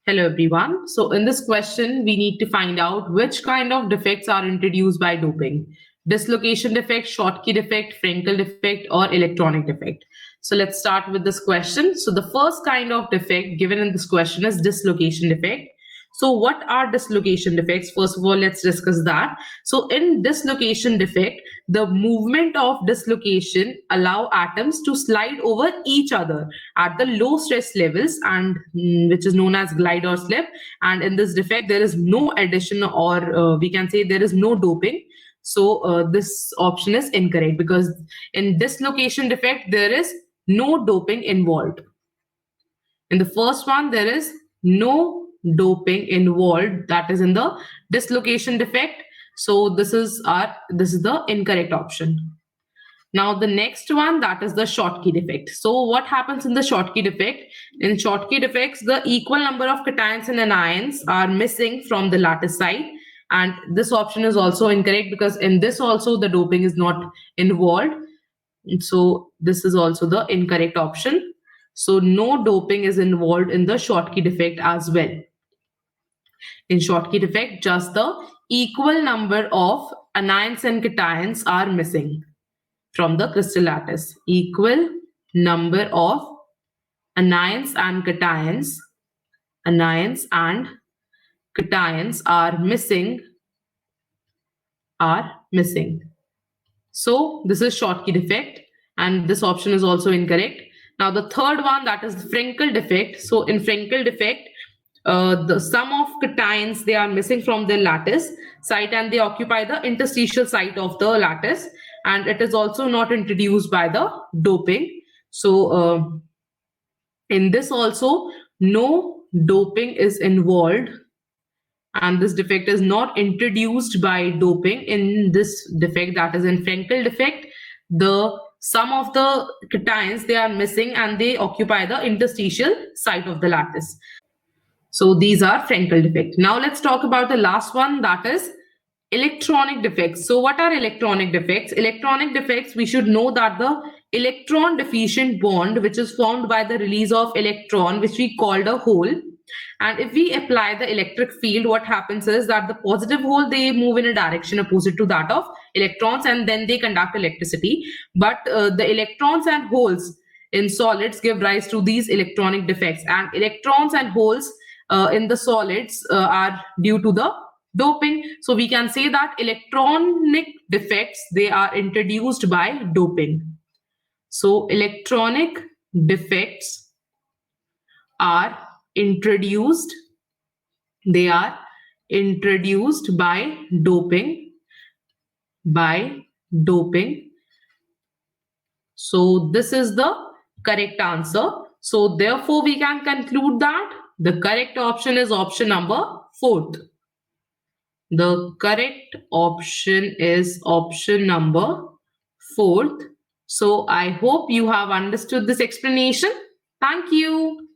Hello everyone. So in this question, we need to find out which kind of defects are introduced by doping. Dislocation defect, Schottky defect, Frenkel defect, or electronic defect. So let's start with this question. So the first kind of defect given in this question is dislocation defect. So what are dislocation defects? First of all, let's discuss that. So in dislocation defect, the movement of dislocation allow atoms to slide over each other at the low stress levels, and which is known as glide or slip. And in this defect, there is no addition, or we can say there is no doping. So this option is incorrect because in dislocation defect, there is no doping involved. In the first one, there is no doping involved, that is in the dislocation defect. So this is the incorrect option. Now the next one, that is the Schottky defect. So what happens in the Schottky defect? In Schottky defects, the equal number of cations and anions are missing from the lattice side, and this option is also incorrect because in this also the doping is not involved. So this is also the incorrect option. So no doping is involved in the Schottky defect as well. In Schottky defect, just the equal number of anions and cations are missing from the crystal lattice. Equal number of anions and cations are missing. So this is Schottky defect, and this option is also incorrect. Now the third one, that is Frenkel defect. So in Frenkel defect, the sum of cations, they are missing from the lattice site and they occupy the interstitial site of the lattice, and it is also not introduced by the doping. So in this also no doping is involved, and this defect is not introduced by doping in this defect, that is in Frenkel defect. The sum of the cations, they are missing and they occupy the interstitial site of the lattice. So these are Frenkel defect. Now let's talk about the last one, that is electronic defects. So what are electronic defects? Electronic defects, we should know that the electron deficient bond, which is formed by the release of electron, which we called a hole. And if we apply the electric field, what happens is that the positive hole, they move in a direction opposite to that of electrons, and then they conduct electricity. But the electrons and holes in solids give rise to these electronic defects, and electrons and holes in the solids are due to the doping. So we can say that electronic defects, they are introduced by doping. So electronic defects are introduced, they are introduced by doping, So this is the correct answer. So therefore we can conclude that the correct option is option number 4. The correct option is option number 4. So I hope you have understood this explanation. Thank you.